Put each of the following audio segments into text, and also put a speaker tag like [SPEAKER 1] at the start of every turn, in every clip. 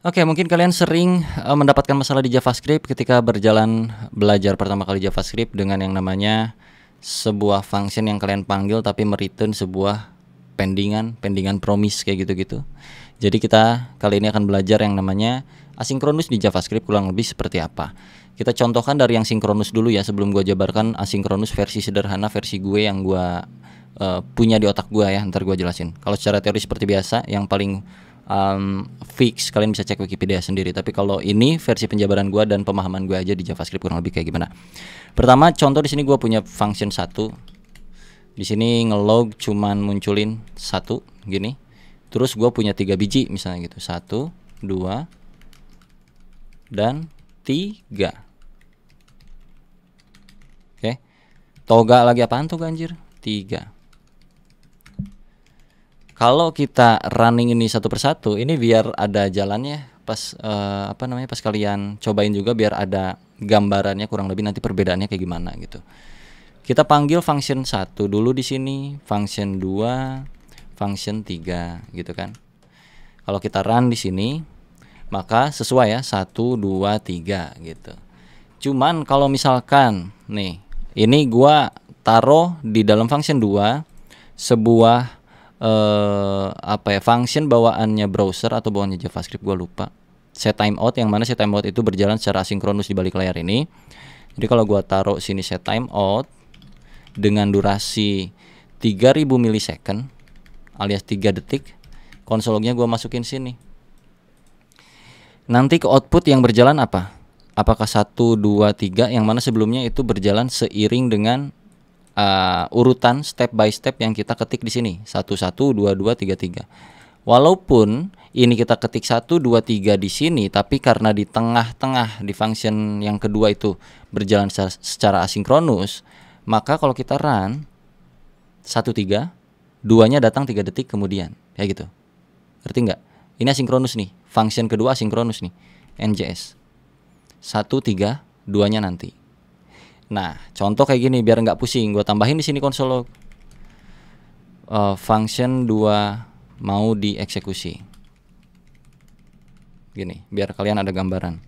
[SPEAKER 1] Oke, mungkin kalian sering mendapatkan masalah di JavaScript ketika berjalan belajar pertama kali JavaScript dengan yang namanya sebuah function yang kalian panggil tapi mereturn sebuah pendingan promise kayak gitu-gitu. Jadi kita kali ini akan belajar yang namanya asinkronus di JavaScript kurang lebih seperti apa. Kita contohkan dari yang sinkronus dulu ya, sebelum gue jabarkan asinkronus versi sederhana, versi gue yang gue punya di otak gue ya, ntar gue jelasin. Kalau secara teori seperti biasa, yang paling fix kalian bisa cek Wikipedia sendiri. Tapi kalau ini versi penjabaran gue dan pemahaman gue aja di JavaScript kurang lebih kayak gimana. Pertama, contoh di sini gue punya function 1. Di sini ngelog cuman munculin 1 gini. Terus gue punya 3 biji misalnya gitu. 1, 2 dan 3. Oke. Toga lagi apaan tuh anjir? 3. Kalau kita running ini satu persatu, ini biar ada jalannya pas pas kalian cobain juga biar ada gambarannya kurang lebih nanti perbedaannya kayak gimana gitu. Kita panggil function 1 dulu di sini, function 2, function 3 gitu kan. Kalau kita run di sini, maka sesuai ya 1 2 3 gitu. Cuman kalau misalkan nih, ini gua taruh di dalam function 2 sebuah function bawaannya browser atau bawaannya JavaScript, gue lupa. Set timeout, yang mana set timeout itu berjalan secara asinkronus di balik layar ini. Jadi kalau gue taruh sini set timeout dengan durasi 3000 milisecond alias 3 detik, console lognya gue masukin sini. Nanti ke output yang berjalan apa? Apakah 1 2 3 yang mana sebelumnya itu berjalan seiring dengan urutan step by step yang kita ketik di sini 1 1 2 2 3 3. Walaupun ini kita ketik 1 2 3 di sini, tapi karena di tengah-tengah di function yang kedua itu berjalan secara asinkronus, maka kalau kita run 1 3, 2-nya datang 3 detik kemudian. Kayak gitu. Ngerti nggak? Ini asinkronus nih. Function kedua asinkronus nih. NJS 1 3, 2-nya nanti. Nah, contoh kayak gini biar nggak pusing, gue tambahin di sini console log. Function 2 mau dieksekusi. Gini, biar kalian ada gambaran.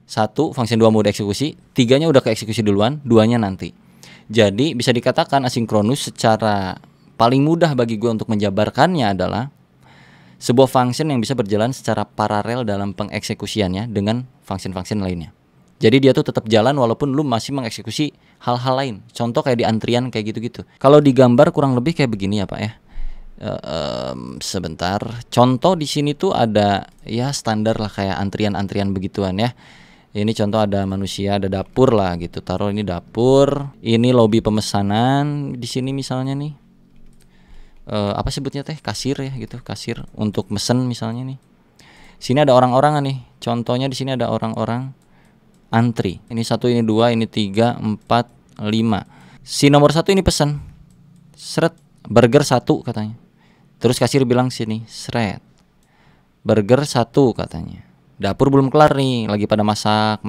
[SPEAKER 1] 1, function 2 mau dieksekusi, 3-nya udah keeksekusi duluan, 2-nya nanti. Jadi bisa dikatakan asinkronus secara paling mudah bagi gue untuk menjabarkannya adalah sebuah function yang bisa berjalan secara paralel dalam pengeksekusiannya dengan function-function lainnya. Jadi dia tuh tetap jalan walaupun lu masih mengeksekusi hal-hal lain. Contoh kayak di antrian kayak gitu-gitu. Kalau digambar kurang lebih kayak begini ya Pak ya. Sebentar. Contoh di sini tuh ada ya standar lah kayak antrian-antrian begituan ya. Ini contoh ada manusia, ada dapur lah gitu. Taruh ini dapur. Ini lobi pemesanan di sini misalnya nih. Apa sebutnya teh? Kasir ya gitu. Kasir untuk mesen misalnya nih. Sini ada orang-orang nih. Contohnya di sini ada orang-orang antri. Ini 1, ini 2, ini 3, 4, 5. Si nomor 1 ini pesan. Seret, burger 1 katanya. Terus kasir bilang sini, seret. Burger 1 katanya. Dapur belum kelar nih, lagi pada masak.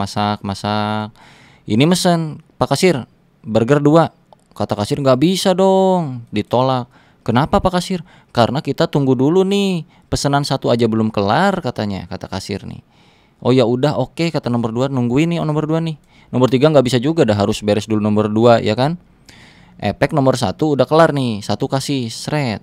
[SPEAKER 1] Ini mesen, Pak Kasir, burger 2. Kata kasir nggak bisa dong, ditolak. Kenapa Pak Kasir? Karena kita tunggu dulu nih, pesanan 1 aja belum kelar katanya, kata kasir nih. Oh ya udah oke, kata nomor 2, nungguin nih nomor 2 nih. Nomor 3 nggak bisa juga, dah harus beres dulu nomor 2 ya kan. Efek nomor 1 udah kelar nih, 1 kasih seret.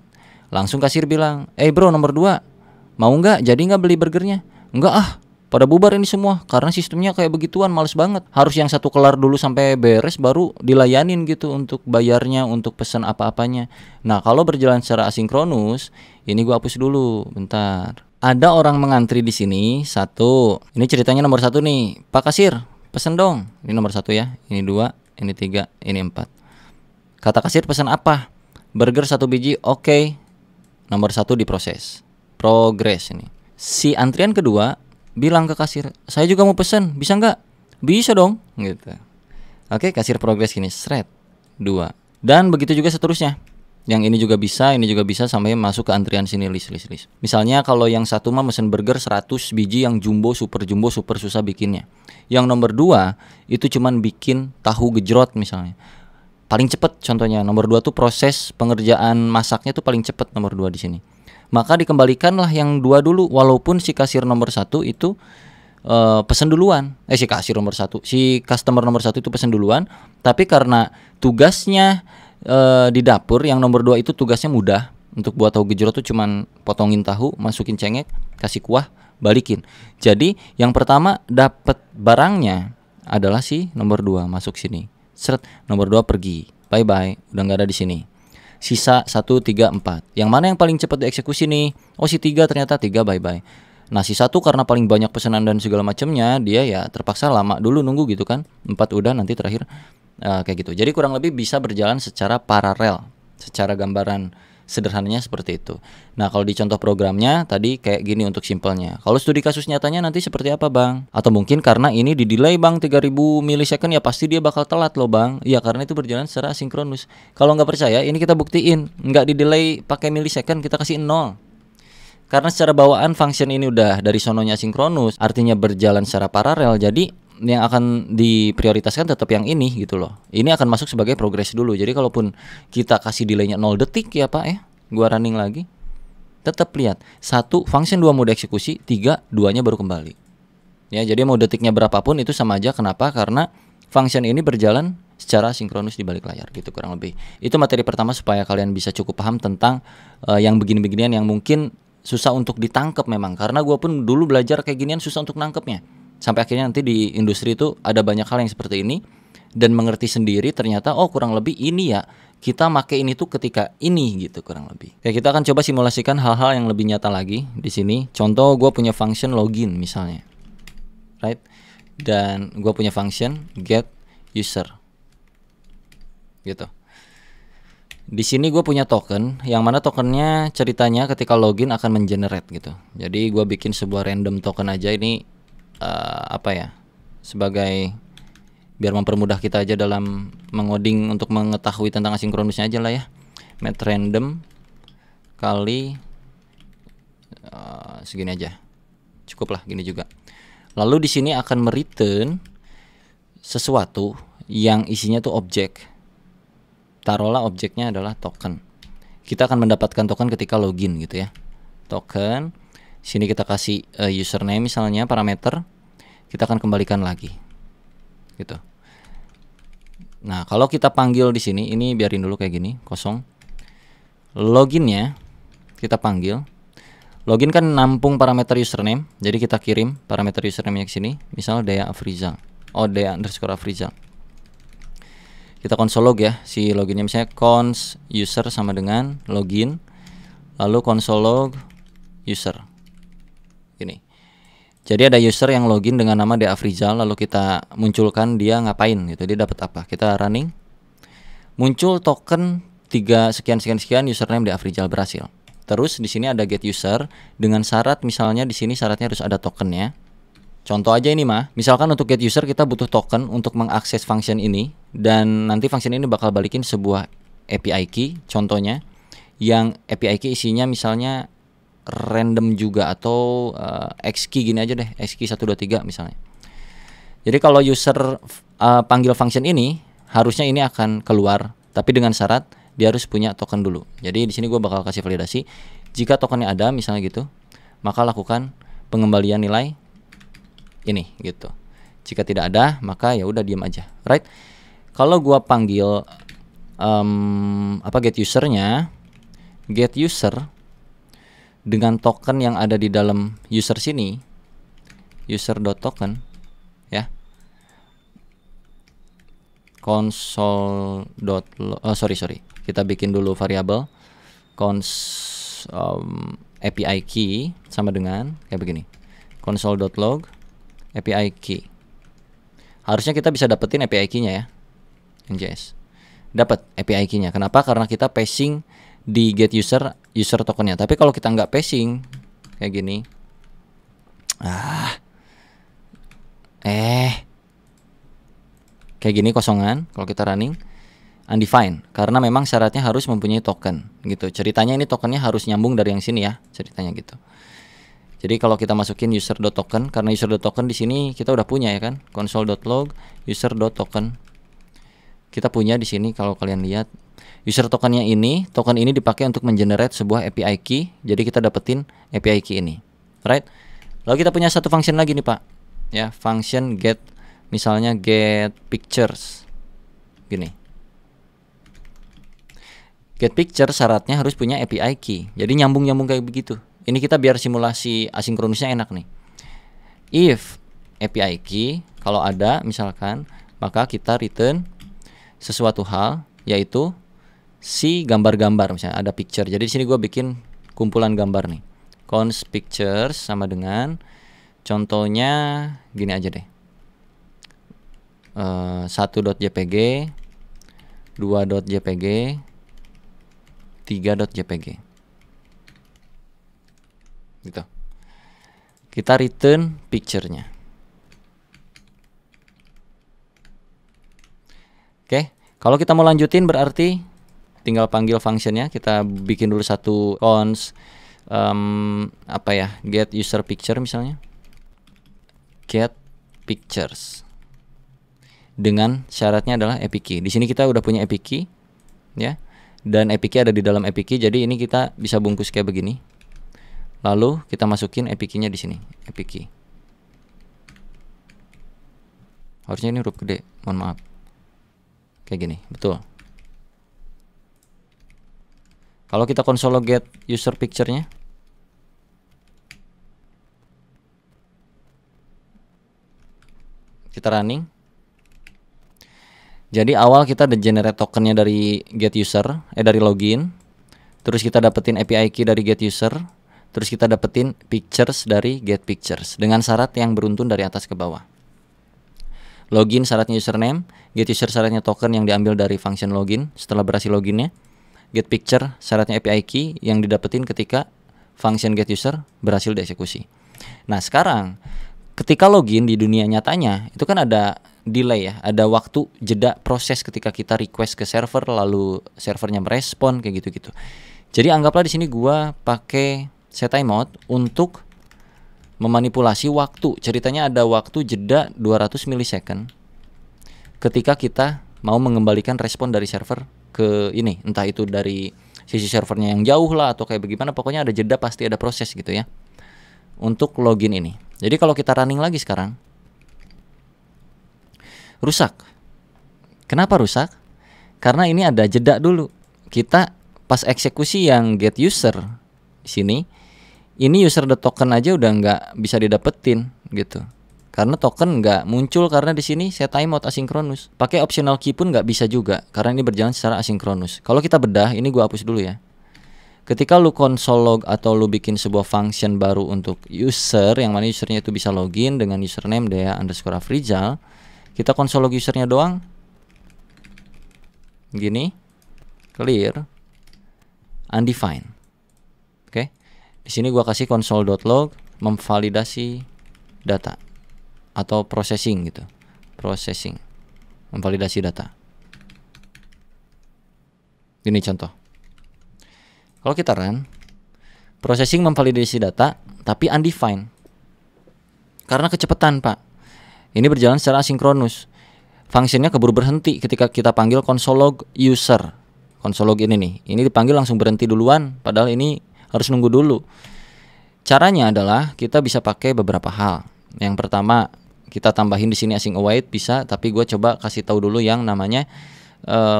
[SPEAKER 1] Langsung kasir bilang, bro nomor 2, mau nggak jadi nggak beli burgernya? Enggak ah, pada bubar ini semua karena sistemnya kayak begituan, males banget. Harus yang 1 kelar dulu sampai beres baru dilayanin gitu untuk bayarnya, untuk pesan apa-apanya. Nah kalau berjalan secara asinkronus, ini gua hapus dulu, bentar. Ada orang mengantri di sini 1. Ini ceritanya nomor 1 nih. Pak Kasir, pesen dong. Ini nomor 1 ya. Ini 2, ini 3, ini 4. Kata kasir pesan apa? Burger 1 biji. Oke. Nomor 1 diproses. Progress ini. Si antrian kedua bilang ke kasir, "Saya juga mau pesen. Bisa nggak?" "Bisa dong." gitu. Oke, kasir progress gini. Seret. 2. Dan begitu juga seterusnya. Yang ini juga bisa sampai masuk ke antrian sini list. Misalnya kalau yang 1 mah mesen burger 100 biji yang jumbo super susah bikinnya. Yang nomor 2 itu cuman bikin tahu gejrot misalnya. Paling cepet contohnya. Nomor 2 tuh proses pengerjaan masaknya tuh paling cepet nomor 2 di sini. maka dikembalikanlah yang 2 dulu, walaupun si kasir nomor 1 itu pesen duluan. Si kasir nomor 1, si customer nomor 1 itu pesen duluan, tapi karena tugasnya di dapur, yang nomor 2 itu tugasnya mudah. Untuk buat tahu gejrot tuh cuman potongin tahu, masukin cengek, kasih kuah, balikin. Jadi yang pertama dapat barangnya adalah si nomor 2, masuk sini. Seret, nomor 2 pergi. Bye bye, udah nggak ada di sini. Sisa 1, 3, 4. Yang mana yang paling cepat dieksekusi nih? Oh, si 3 ternyata 3 bye bye. Nah, si 1 karena paling banyak pesanan dan segala macamnya, dia ya terpaksa lama dulu nunggu gitu kan. 4 udah, nanti terakhir kayak gitu. Jadi kurang lebih bisa berjalan secara paralel. Secara gambaran sederhananya seperti itu. Nah, kalau di contoh programnya tadi kayak gini untuk simpelnya. Kalau studi kasus nyatanya nanti seperti apa, Bang? Atau mungkin karena ini di delay, Bang, 3000 milisecond, ya pasti dia bakal telat loh, Bang. Iya, karena itu berjalan secara asinkronus. Kalau nggak percaya, ini kita buktiin. Nggak di delay pakai milisecond, kita kasih 0. Karena secara bawaan function ini udah dari sononya sinkronus, artinya berjalan secara paralel. Jadi yang akan diprioritaskan tetap yang ini gitu loh. Ini akan masuk sebagai progress dulu. Jadi kalaupun kita kasih delaynya 0 detik ya Pak ya, gua running lagi, tetap lihat 1 function 2 mode eksekusi, 3 2-nya baru kembali. Ya, jadi mau detiknya berapapun itu sama aja. Kenapa? Karena function ini berjalan secara sinkronus di balik layar gitu kurang lebih. Itu materi pertama supaya kalian bisa cukup paham tentang yang begini-beginian yang mungkin susah untuk ditangkap memang, karena gue pun dulu belajar kayak ginian susah untuk nangkepnya. Sampai akhirnya nanti di industri itu ada banyak hal yang seperti ini dan mengerti sendiri ternyata oh kurang lebih ini ya kita make ini tuh ketika ini gitu kurang lebih. Ya, kita akan coba simulasikan hal-hal yang lebih nyata lagi di sini. Contoh gue punya function login misalnya, right? Dan gue punya function get user, gitu. Di sini gue punya token, yang mana tokennya ceritanya ketika login akan mengenerate gitu. Jadi gue bikin sebuah random token aja ini apa ya, sebagai biar mempermudah kita aja dalam mengoding untuk mengetahui tentang asinkronusnya aja lah ya. Met random kali segini aja, cukup lah gini juga. Lalu di sini akan mereturn sesuatu yang isinya tuh objek. Taruhlah objeknya adalah token. Kita akan mendapatkan token ketika login gitu ya. Token. Sini kita kasih username misalnya, parameter. Kita akan kembalikan lagi. Gitu. Nah, kalau kita panggil di sini, ini biarin dulu kayak gini, kosong. Loginnya kita panggil. Login kan nampung parameter username. Jadi kita kirim parameter username-nya ke sini. Misal Dea Afrizal. Oh, Dea underscore Afrizal. Kita console log ya, si loginnya misalnya cons user sama dengan login, lalu console log user. Ini. Jadi ada user yang login dengan nama Dea Afrizal, lalu kita munculkan dia ngapain gitu, dia dapat apa. Kita running, muncul token 3 sekian username Dea Afrizal berhasil. Terus di sini ada get user dengan syarat, misalnya di sini syaratnya harus ada tokennya. Contoh aja ini mah, misalkan untuk get user kita butuh token untuk mengakses function ini, dan nanti function ini bakal balikin sebuah API key, contohnya yang API key isinya misalnya random juga atau X key gini aja deh, X key 123 misalnya. Jadi kalau user panggil function ini, harusnya ini akan keluar, tapi dengan syarat dia harus punya token dulu. Jadi di sini gue bakal kasih validasi, jika tokennya ada misalnya gitu, maka lakukan pengembalian nilai ini gitu. Jika tidak ada, maka ya udah diam aja, right? Kalau gua panggil get usernya, get user dengan token yang ada di dalam user sini, user.token ya, sorry, kita bikin dulu variabel API key sama dengan kayak begini, console.log API key. Harusnya kita bisa dapetin API key-nya ya, NJS. Dapat API key-nya. Kenapa? Karena kita passing di get user tokennya. Tapi kalau kita nggak passing kayak gini, kayak gini kosongan. Kalau kita running undefined, karena memang syaratnya harus mempunyai token gitu. Ceritanya ini tokennya harus nyambung dari yang sini ya, ceritanya gitu. Jadi kalau kita masukin user.token, karena user.token di sini kita udah punya ya kan, console.log user.token. Kita punya di sini kalau kalian lihat User tokennya ini, token ini dipakai untuk mengenerate sebuah API key. Jadi kita dapetin API key ini. Right? Lalu kita punya satu function lagi nih, Pak. Ya, function get, misalnya get pictures. Gini. Get picture syaratnya harus punya API key. Jadi nyambung-nyambung kayak begitu. Ini kita biar simulasi asinkronusnya enak nih. If API key kalau ada misalkan, maka kita return sesuatu hal, yaitu si gambar-gambar, misalnya ada picture. Jadi di sini gue bikin kumpulan gambar nih. Const pictures sama dengan contohnya gini aja deh. 1.jpg, 2.jpg, 3.jpg. Gitu. Kita return picture-nya. Oke, kalau kita mau lanjutin berarti tinggal panggil functionnya. Kita bikin dulu satu const get user picture misalnya. Get pictures. Dengan syaratnya adalah API key. Di sini kita udah punya API key, ya. Dan API key ada di dalam API key. Jadi ini kita bisa bungkus kayak begini. Lalu kita masukin API key-nya di sini, API key. Harusnya ini huruf gede, mohon maaf. Kayak gini, betul. Kalau kita console get user picture-nya, kita running. Jadi awal kita udah generate tokennya dari get user, dari login. Terus kita dapetin API key dari get user. Terus kita dapetin pictures dari get pictures dengan syarat yang beruntun dari atas ke bawah. Login syaratnya username, get user syaratnya token yang diambil dari function login setelah berhasil loginnya. Get picture syaratnya API key yang didapetin ketika function get user berhasil dieksekusi. Nah, sekarang ketika login di dunia nyatanya itu kan ada delay ya, ada waktu jeda proses ketika kita request ke server lalu servernya merespon kayak gitu-gitu. Jadi anggaplah di sini gua pakai set timeout untuk memanipulasi waktu. Ceritanya ada waktu jeda 200 milisecond ketika kita mau mengembalikan respon dari server ke ini, entah itu dari sisi servernya yang jauh lah atau kayak bagaimana, pokoknya ada jeda, pasti ada proses gitu ya untuk login ini. Jadi kalau kita running lagi sekarang, rusak. Kenapa rusak? Karena ini ada jeda dulu. Kita pas eksekusi yang get user di sini, ini user the token aja udah nggak bisa didapetin gitu. Karena token nggak muncul karena di sini set timeout asinkronus. Pakai optional key pun nggak bisa juga karena ini berjalan secara asinkronus. Kalau kita bedah, ini gua hapus dulu ya. Ketika lu console log atau lu bikin sebuah function baru untuk user, yang mana usernya itu bisa login dengan username Dea_Afrizal, kita console log usernya doang. Gini, clear, undefined. Oke. Di sini gua kasih console.log memvalidasi data atau processing gitu. Processing. Memvalidasi data. Ini contoh. Kalau kita run, processing memvalidasi data tapi undefined. Karena kecepatan, Pak. Ini berjalan secara asinkronus. Fungsinya keburu berhenti ketika kita panggil console log user. Console log ini nih. Ini dipanggil langsung berhenti duluan, padahal ini harus nunggu dulu. Caranya adalah kita bisa pakai beberapa hal. Yang pertama, kita tambahin di sini async await bisa, tapi gue coba kasih tahu dulu yang namanya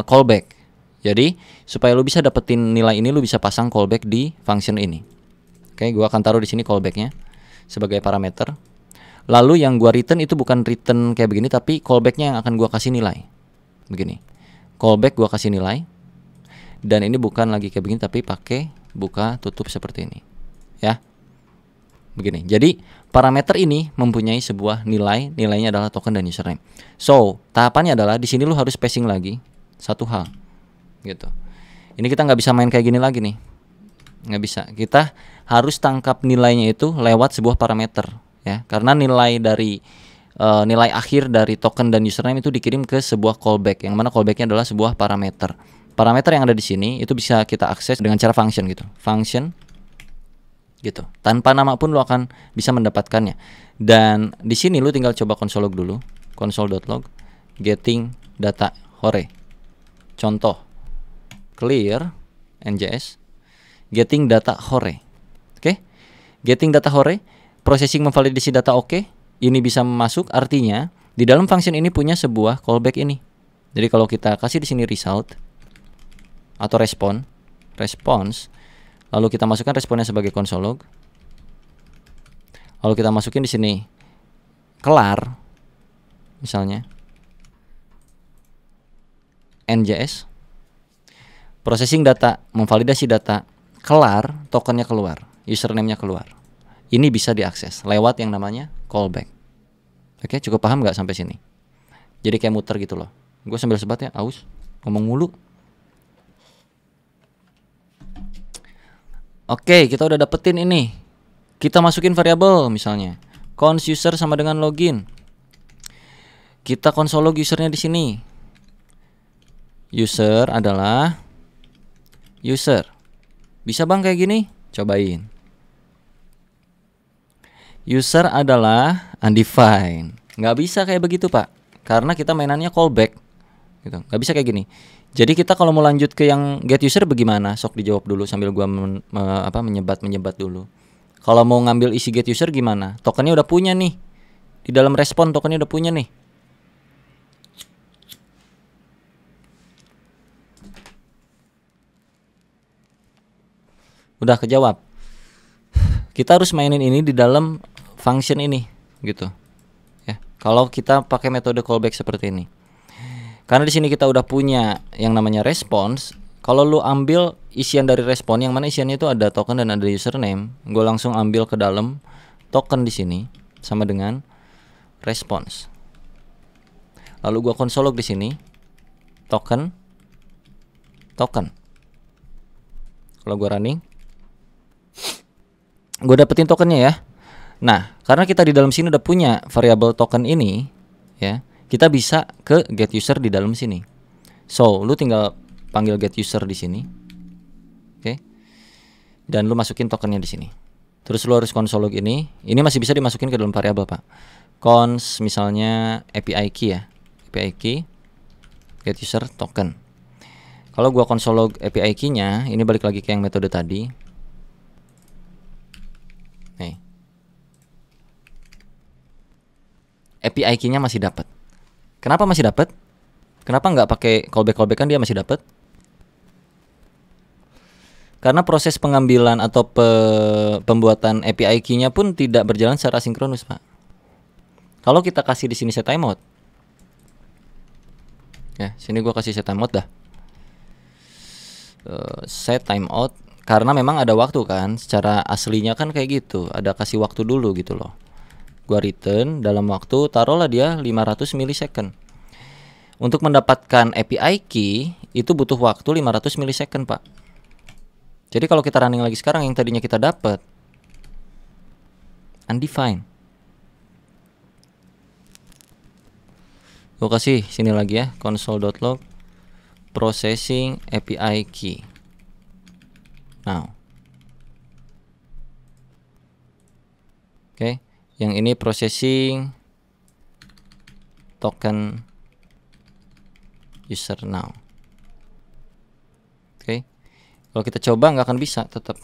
[SPEAKER 1] callback. Jadi supaya lu bisa dapetin nilai ini, lu bisa pasang callback di function ini. Oke, gue akan taruh di sini callbacknya sebagai parameter. Lalu yang gue return itu bukan return kayak begini, tapi callbacknya yang akan gue kasih nilai. Begini, callback gue kasih nilai. Dan ini bukan lagi kayak begini, tapi pakai buka tutup seperti ini. Ya, begini. Jadi parameter ini mempunyai sebuah nilai. Nilainya adalah token dan username. So tahapannya adalah di sini lu harus spacing lagi satu hal. Gitu. Ini kita nggak bisa main kayak gini lagi nih, nggak bisa. Kita harus tangkap nilainya itu lewat sebuah parameter, ya. Karena nilai dari nilai akhir dari token dan username itu dikirim ke sebuah callback, yang mana callbacknya adalah sebuah parameter. Parameter yang ada di sini itu bisa kita akses dengan cara function gitu, function, gitu. Tanpa nama pun lo akan bisa mendapatkannya. Dan di sini lo tinggal coba console log dulu, console.log getting data hore, contoh. clear NJS getting data hore. Oke. Getting data hore, processing memvalidasi data oke. Ini bisa masuk, artinya di dalam function ini punya sebuah callback ini. Jadi kalau kita kasih di sini result atau response, lalu kita masukkan responnya sebagai console log. Lalu kita masukin di sini kelar, misalnya NJS processing data, memvalidasi data, kelar, tokennya keluar, username-nya keluar. Ini bisa diakses lewat yang namanya callback. Oke, cukup paham nggak sampai sini? Jadi kayak muter gitu loh. Gue sambil sebat ya, aus, ngomong mulu. Oke, kita udah dapetin ini. Kita masukin variabel misalnya. Cons user sama dengan login. Kita console log usernya di sini. User adalah user. Bisa bang kayak gini? Cobain. User adalah undefined. Nggak bisa kayak begitu pak, karena kita mainannya callback gitu. Nggak bisa kayak gini. Jadi kita kalau mau lanjut ke yang get user bagaimana? Sok dijawab dulu sambil gua menyebat dulu. Kalau mau ngambil isi get user gimana? Tokennya udah punya nih. Di dalam respon tokennya udah punya nih. Udah kejawab. Kita harus mainin ini di dalam function ini gitu. Ya. Kalau kita pakai metode callback seperti ini. Karena di sini kita udah punya yang namanya response. Kalau lu ambil isian dari respon, yang mana isiannya itu ada token dan ada username, gue langsung ambil ke dalam token di sini sama dengan response. Lalu gue console log di sini token. Kalau gue running, gue dapetin tokennya ya. Nah, karena kita di dalam sini udah punya variabel token ini, ya, kita bisa ke get user di dalam sini. So, lu tinggal panggil get user di sini, oke, dan lu masukin tokennya di sini. Terus lu harus console log ini. Ini masih bisa dimasukin ke dalam variabel pak. Cons misalnya API key ya, API key get user token. Kalau gua console log API key-nya, ini balik lagi ke yang metode tadi. Nih. API key-nya masih dapat. Kenapa masih dapat? Kenapa nggak pakai callback-callback, kan dia masih dapat? Karena proses pengambilan atau pembuatan API key-nya pun tidak berjalan secara sinkronus, Pak. Kalau kita kasih di sini set timeout. Ya, sini gua kasih set timeout dah. Set timeout karena memang ada waktu kan, secara aslinya kan kayak gitu, ada kasih waktu dulu gitu loh. Gua return dalam waktu, taruhlah dia 500 milisecond. Untuk mendapatkan API key itu butuh waktu 500 milisecond pak. Jadi kalau kita running lagi sekarang, yang tadinya kita dapat undefined. Gua kasih sini lagi ya, console.log processing API key. Now, oke, yang ini processing token user now. Oke, kalau kita coba nggak akan bisa, tetap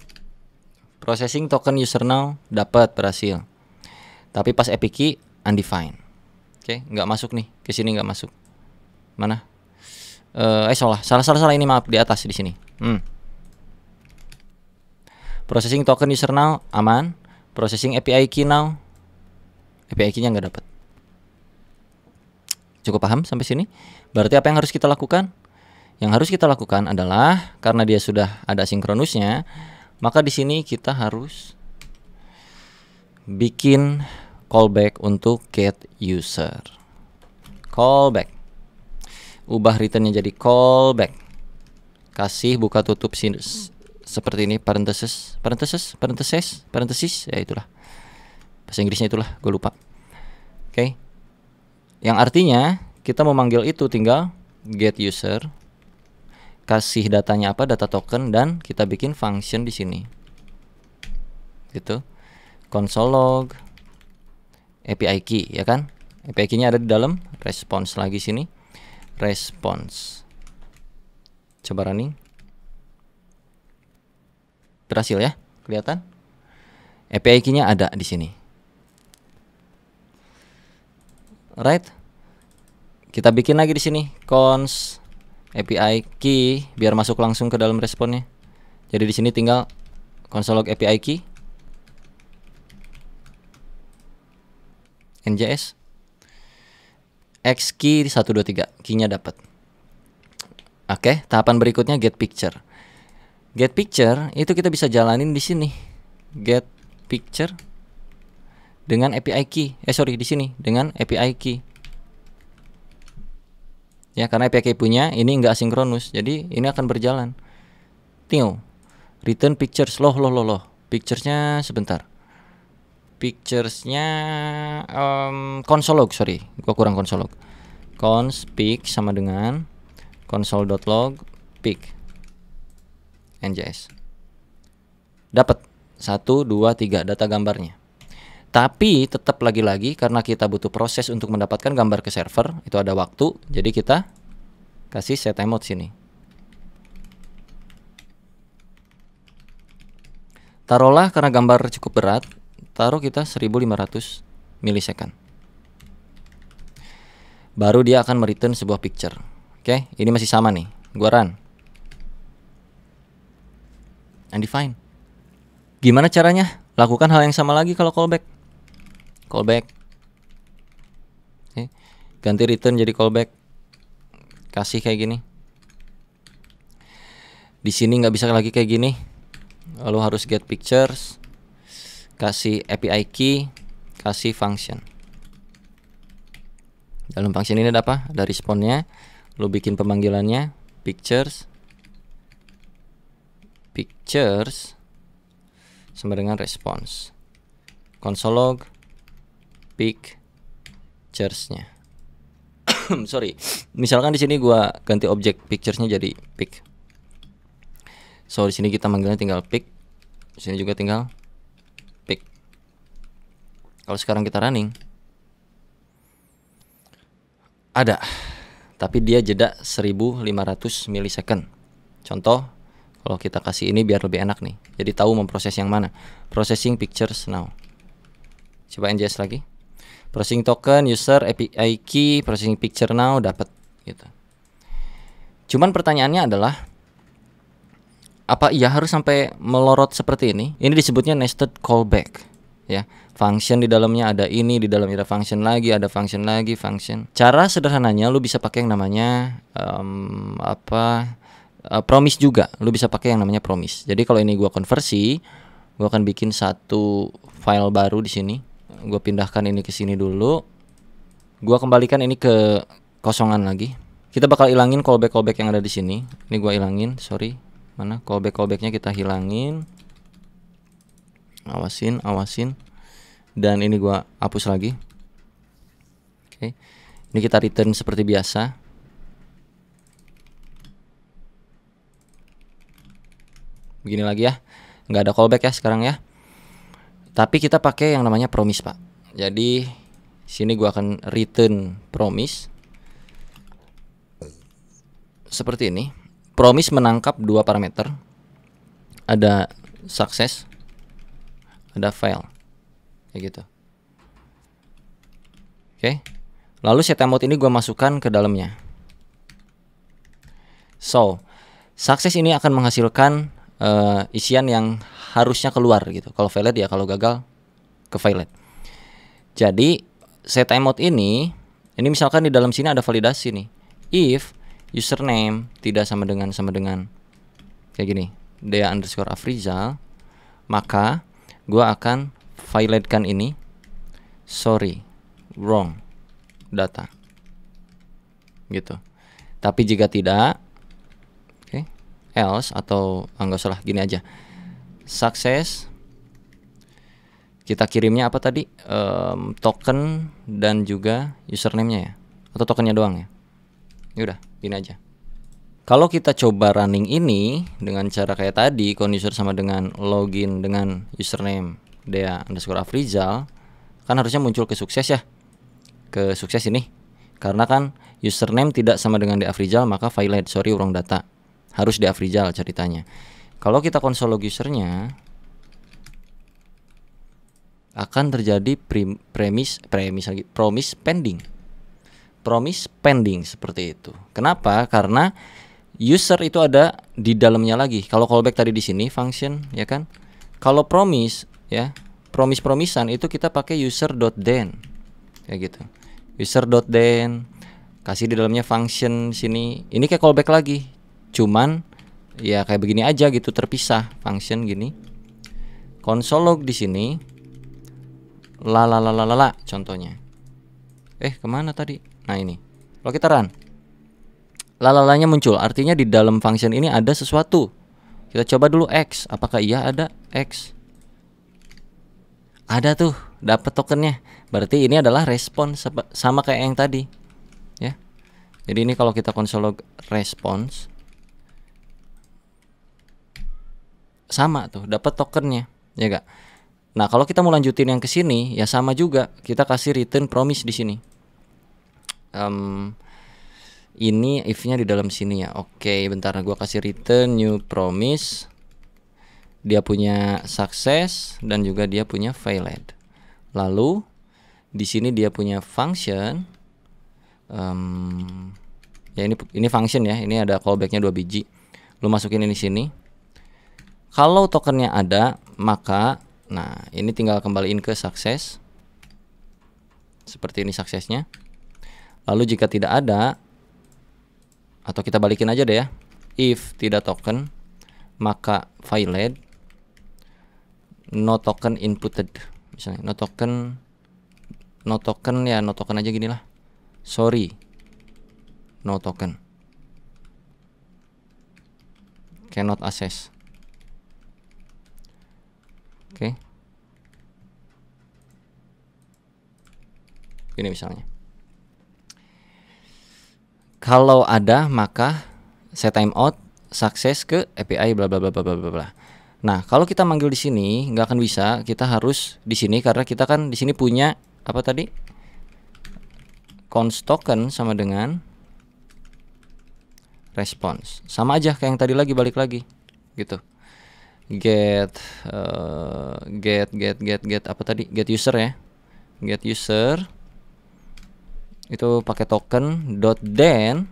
[SPEAKER 1] processing token user now dapat, berhasil. Tapi pas API key undefined. Oke, nggak masuk nih, ke sini nggak masuk. Mana? Salah ini, maaf, di atas di sini. Processing token user now aman. Processing API key now, API key-nya nggak dapat. Cukup paham sampai sini? Berarti apa yang harus kita lakukan? Yang harus kita lakukan adalah, karena dia sudah ada sinkronusnya, maka di sini kita harus bikin callback untuk get user. Callback. Ubah returnnya jadi callback. Kasih buka tutup seperti ini, parenthesis, ya itulah. Bahasa Inggrisnya itulah, gue lupa. Oke. Yang artinya kita memanggil itu tinggal get user, kasih datanya apa, data token, dan kita bikin function di sini. Gitu. Console log API key, ya kan? API key-nya ada di dalam response lagi sini. Response. Coba running. berhasil ya, kelihatan? API key-nya ada di sini. Right? Kita bikin lagi di sini cons API key biar masuk langsung ke dalam responnya. Jadi di sini tinggal console log API key NJS X key 123, key-nya dapat. Oke, tahapan berikutnya get picture. Get picture itu kita bisa jalanin di sini. Get picture dengan API key. Di sini dengan API key. Ya, karena API key punya ini enggak asinkronus. Jadi ini akan berjalan. Tinggal return pictures. Loh. Picturesnya sebentar. Picturesnya console log, gua kurang console log. Cons pic sama dengan console.log pic NJS. Dapat 1, 2, 3 data gambarnya. Tapi tetap lagi-lagi karena kita butuh proses untuk mendapatkan gambar ke server, itu ada waktu, jadi kita kasih set timeout sini. Taruhlah karena gambar cukup berat, taruh kita 1500 milisecond. Baru dia akan mereturn sebuah picture. Oke, ini masih sama nih. Gua run. Undefined. Gimana caranya? Lakukan hal yang sama lagi kalau callback. Callback. Oke. Ganti return jadi callback. Kasih kayak gini. Di sini nggak bisa lagi kayak gini. Lalu harus get pictures. Kasih API key. Kasih function. Dalam function ini ada apa? Ada responnya. Lu bikin pemanggilannya. Pictures sama dengan response. Console log pictures-nya. Misalkan di sini gua ganti objek pictures-nya jadi pic. So di sini kita manggilnya tinggal pic. Di sini juga tinggal pic. Kalau sekarang kita running ada, tapi dia jeda 1500 milisecond. Contoh, kalau kita kasih ini biar lebih enak nih. Jadi tahu memproses yang mana. Processing pictures now. Coba NJS lagi. Processing token, user, API key, processing picture now, dapat gitu. Cuman pertanyaannya adalah, apa iya harus sampai melorot seperti ini? Ini disebutnya nested callback, ya. Function di dalamnya ada ini, di dalamnya ada function lagi, ada function lagi, function. Cara sederhananya lu bisa pakai yang namanya promise juga. Lu bisa pakai yang namanya promise. Jadi kalau ini gua konversi, gua akan bikin satu file baru di sini. Gua pindahkan ini ke sini dulu. Gua kembalikan ini ke kosongan lagi. Kita bakal ilangin callback yang ada di sini. Ini gua ilangin, Mana callbacknya kita hilangin. Awasin. Dan ini gua hapus lagi. Oke. Ini kita return seperti biasa. Begini lagi ya. Nggak ada callback ya sekarang ya. Tapi kita pakai yang namanya promise, Pak. Jadi sini gua akan return promise. Seperti ini. Promise menangkap dua parameter. Ada success, ada fail. Kayak gitu. Oke. Lalu set timeout ini gua masukkan ke dalamnya. So, success ini akan menghasilkan isian yang harusnya keluar gitu. Kalau valid ya, kalau gagal ke valid. Jadi set timeout ini misalkan di dalam sini ada validasi nih. If username tidak sama dengan kayak gini, Dea_Afrizal, maka gua akan validatkan ini wrong data gitu. Tapi jika tidak, else atau enggak salah, gini aja, success, kita kirimnya apa tadi, token dan juga username-nya ya, atau tokennya doang ya. Yaudah, gini aja. Kalau kita coba running ini dengan cara kayak tadi, user sama dengan login dengan username Dea_Afrizal, kan harusnya muncul ke sukses ya, ke sukses ini. Karena kan username tidak sama dengan Dea Afrizal, maka valid, wrong data. Harus Dea Afrizal ceritanya. Kalau kita konsol log usernya akan terjadi promise pending. Promise pending seperti itu. Kenapa? Karena user itu ada di dalamnya lagi. Kalau callback tadi di sini function, ya kan? Kalau promise, ya, promisan itu kita pakai user.then. Kayak gitu. User.then kasih di dalamnya function sini. Ini kayak callback lagi. Cuman ya kayak begini aja gitu, terpisah function gini. Console log di sini contohnya. Kemana tadi? Nah ini. Kalau kita run, lalalanya muncul, artinya di dalam function ini ada sesuatu. Kita coba dulu X, apakah iya ada X? Ada tuh, dapat tokennya. Berarti ini adalah response sama kayak yang tadi, ya. Jadi ini kalau kita console log response, sama tuh, dapat tokennya, ya gak? Nah, kalau kita mau lanjutin yang ke sini, ya sama juga. Kita kasih return promise di sini. Ini if-nya di dalam sini ya. Oke, bentar, gua kasih return new promise. Dia punya success dan juga dia punya failed. Lalu di sini dia punya function. Ya ini function ya. Ini ada callbacknya 2 biji. Lu masukin ini sini. Kalau tokennya ada, maka nah, ini tinggal kembaliin ke sukses. Seperti ini suksesnya. Lalu jika tidak ada, atau kita balikin aja deh ya. If tidak token, maka failed. No token inputted. Misalnya no token ya, no token aja gini lah. Sorry, no token. Cannot access. Oke. Ini misalnya. Kalau ada maka set timeout sukses ke API bla bla bla bla bla bla. Nah, kalau kita manggil di sini nggak akan bisa, kita harus di sini karena kita kan di sini punya apa tadi? Const token sama dengan response. Sama aja kayak yang tadi lagi, balik lagi. Gitu. Get apa tadi? Get user ya. Get user itu pakai token .then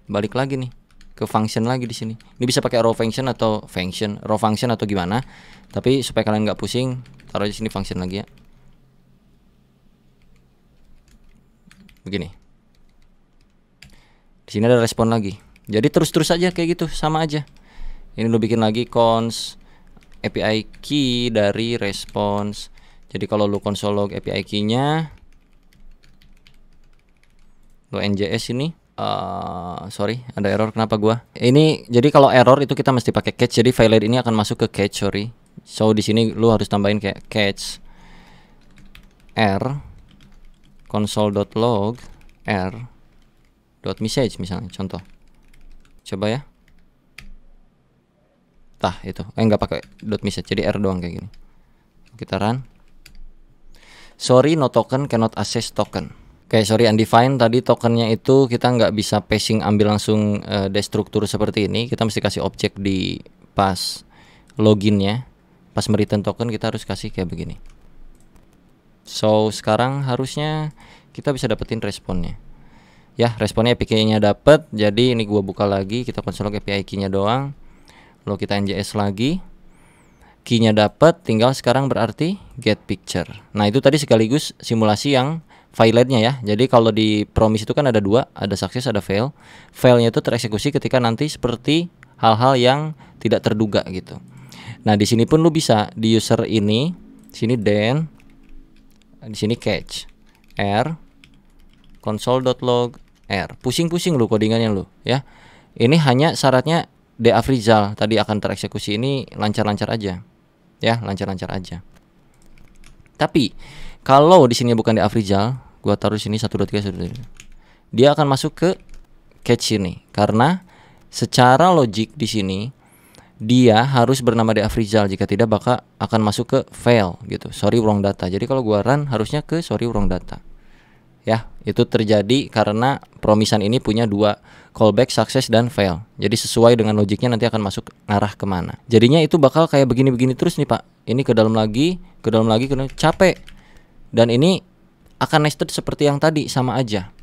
[SPEAKER 1] balik lagi nih ke function lagi di sini. Ini bisa pakai raw function atau raw function atau gimana. Tapi supaya kalian nggak pusing, taruh di sini function lagi ya. Begini. Di sini ada respon lagi. Jadi terus-terus aja kayak gitu, sama aja. Ini lu bikin lagi const API key dari response. Jadi kalau lu console log API key-nya, lu NJS ini, sorry ada error, kenapa gua? Ini jadi kalau error itu kita mesti pakai catch. Jadi failed ini akan masuk ke catch, sorry. So di sini lu harus tambahin kayak catch r console.log r.message misalnya, contoh. Coba ya. Tah itu, nggak pakai .message, jadi r doang kayak gini. Kita run. Sorry, no token, cannot access token. Oke, sorry undefined tadi tokennya itu kita nggak bisa passing ambil langsung destruktur seperti ini. Kita mesti kasih objek di pas loginnya, pas mereturn token kita harus kasih kayak begini. So sekarang harusnya kita bisa dapetin responnya. Ya, responnya API key-nya dapet. Jadi ini gua buka lagi, kita console log API key-nya doang. Lalu kita NJS lagi. Key-nya dapet, tinggal sekarang berarti get picture. Nah, itu tadi sekaligus simulasi yang failed-nya ya. Jadi kalau di promise itu kan ada dua, ada success, ada fail. Fail-nya itu tereksekusi ketika nanti seperti hal-hal yang tidak terduga gitu. Nah, di sini pun lu bisa di user ini, sini then, di sini catch r console.log r. Pusing-pusing lu codingannya lu ya. Ini hanya syaratnya deafrizal tadi akan tereksekusi, ini lancar-lancar aja. Ya, lancar-lancar aja. Tapi kalau di sini bukan deafrizal, gua taruh di sini 1 2 3 dia akan masuk ke catch ini karena secara logik di sini dia harus bernama deafrizal, jika tidak maka akan masuk ke fail gitu. Sorry wrong data. Jadi kalau gua run harusnya ke sorry wrong data. ya. Itu terjadi karena promisan ini punya dua callback, success dan fail. Jadi sesuai dengan logiknya nanti akan masuk arah kemana. Jadinya itu bakal kayak begini-begini terus nih Pak. Ini ke dalam lagi, ke dalam lagi, ke dalam, capek. Dan ini akan nested seperti yang tadi, sama aja.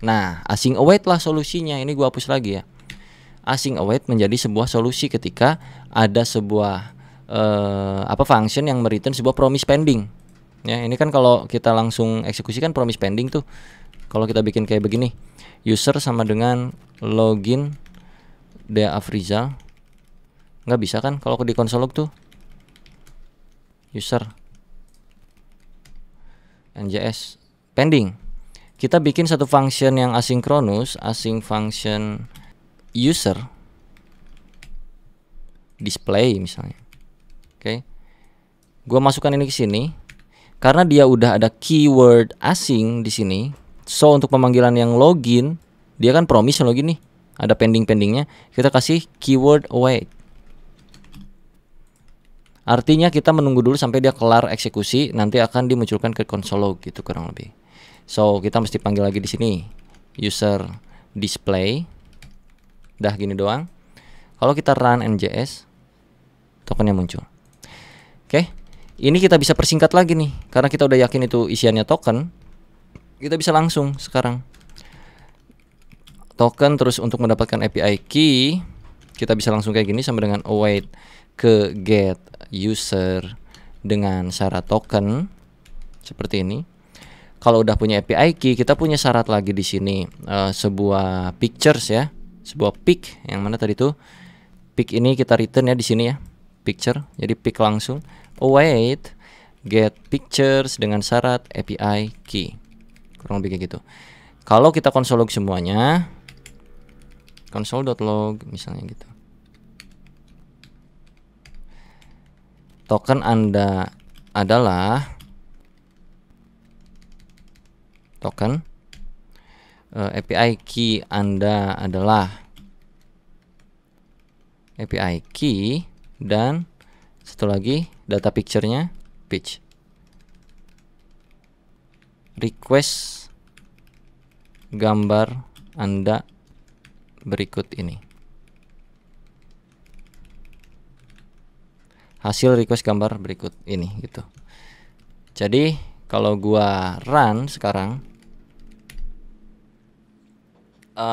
[SPEAKER 1] Nah, async await lah solusinya. Ini gua hapus lagi ya. Async await menjadi sebuah solusi ketika ada sebuah function yang mereturn sebuah promise pending. Ya, ini kan kalau kita langsung eksekusi kan promise pending tuh. Kalau kita bikin kayak begini, user sama dengan login Dea Afrizal, nggak bisa kan kalau di konsol log tuh user njs pending. Kita bikin satu function yang asinkronus, async function user display misalnya. Oke. Gua masukkan ini ke sini karena dia udah ada keyword async di sini. So untuk pemanggilan yang login, dia kan promise login nih, ada pending-pendingnya. Kita kasih keyword await. Artinya kita menunggu dulu sampai dia kelar eksekusi, nanti akan dimunculkan ke console log gitu kurang lebih. So kita mesti panggil lagi di sini user display. Dah gini doang. Kalau kita run njs, tokennya muncul. Oke, ini kita bisa persingkat lagi nih, karena kita udah yakin itu isiannya token. Kita bisa langsung sekarang token, terus untuk mendapatkan API key kita bisa langsung kayak gini sama dengan await ke get user dengan syarat token seperti ini. Kalau udah punya API key, kita punya syarat lagi di sini sebuah pictures ya, sebuah pic yang mana tadi tuh pic ini kita return ya di sini ya, picture. Jadi pic langsung await get pictures dengan syarat API key. Kurang lebih kayak gitu. Kalau kita console log semuanya, console.log misalnya gitu, token Anda adalah token, API key Anda adalah API key, dan satu lagi data picture-nya pitch. Request gambar Anda berikut ini. Hasil request gambar berikut ini gitu. Jadi kalau gua run sekarang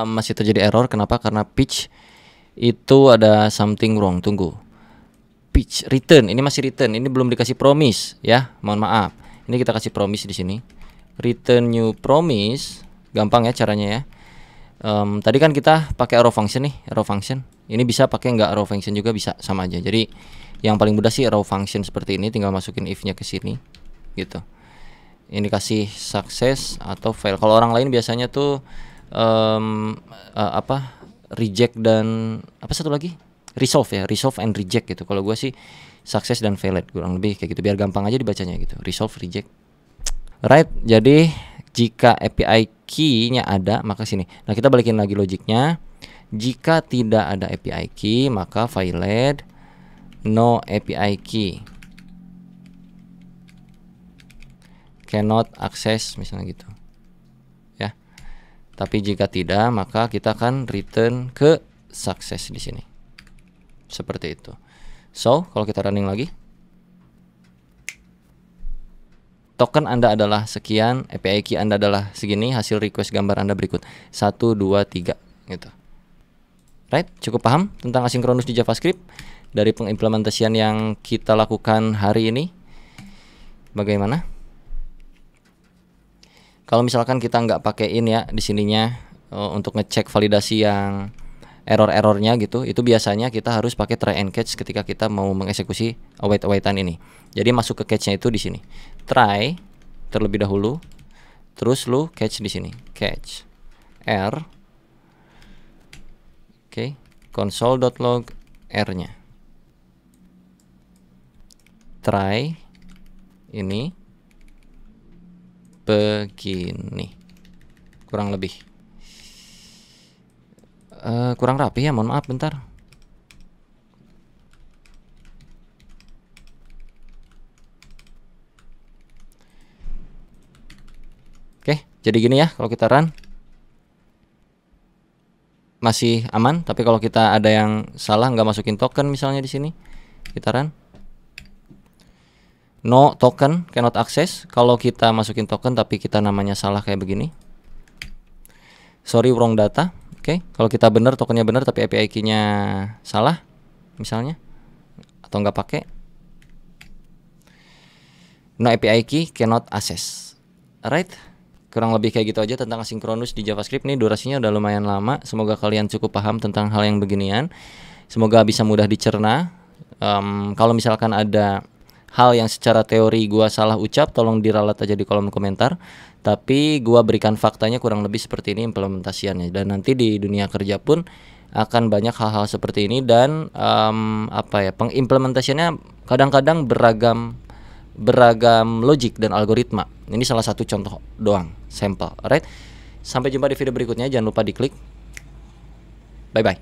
[SPEAKER 1] masih terjadi error. Kenapa? Karena pitch itu ada something wrong. Tunggu. Pitch return, ini masih return, ini belum dikasih promise ya. Mohon maaf. Ini kita kasih promise di sini. Return new promise, gampang ya caranya ya. Tadi kan kita pakai arrow function nih, arrow function. Ini bisa pakai nggak arrow function juga bisa, sama aja. Jadi yang paling mudah sih arrow function seperti ini, tinggal masukin if-nya ke sini, gitu. Ini kasih success atau fail. Kalau orang lain biasanya tuh reject dan apa satu lagi? Resolve ya, resolve and reject gitu. Kalau gua sih success dan failed, kurang lebih kayak gitu, biar gampang aja dibacanya gitu. Resolve, reject. Right, jadi jika API key-nya ada, maka sini. Nah, kita balikin lagi logiknya. Jika tidak ada API key, maka failed, no API key, cannot access misalnya gitu. Ya. Tapi jika tidak, maka kita akan return ke success di sini. Seperti itu. So, kalau kita running lagi, token Anda adalah sekian, API key Anda adalah segini, hasil request gambar Anda berikut 1, 2, 3 gitu. Right, cukup paham tentang asinkronus di JavaScript dari pengimplementasian yang kita lakukan hari ini? Bagaimana? Kalau misalkan kita nggak pakein ya di sininya untuk ngecek validasi yang error-errornya gitu, itu biasanya kita harus pakai try and catch ketika kita mau mengeksekusi await-awaitan ini. Jadi masuk ke catch-nya itu di sini. Try terlebih dahulu, terus lu catch di sini. Catch R. Oke, console.log R-nya. Try ini begini. Kurang lebih. Kurang rapi ya, mohon maaf bentar. Oke, jadi gini ya, kalau kita run masih aman, tapi kalau kita ada yang salah nggak masukin token misalnya di sini, kita run no token cannot access. Kalau kita masukin token tapi kita namanya salah kayak begini, sorry wrong data. Oke, kalau kita benar tokennya benar tapi API key-nya salah misalnya, atau nggak pakai, no API key cannot access. Alright, kurang lebih kayak gitu aja tentang asinkronus di JavaScript. Nih durasinya udah lumayan lama. Semoga kalian cukup paham tentang hal yang beginian. Semoga bisa mudah dicerna. Kalau misalkan ada hal yang secara teori gua salah ucap, tolong diralat aja di kolom komentar. Tapi gua berikan faktanya kurang lebih seperti ini implementasiannya. Dan nanti di dunia kerja pun akan banyak hal-hal seperti ini. Dan pengimplementasiannya kadang-kadang beragam logik dan algoritma. Ini salah satu contoh doang, sampel. Alright, sampai jumpa di video berikutnya. Jangan lupa diklik. Bye bye.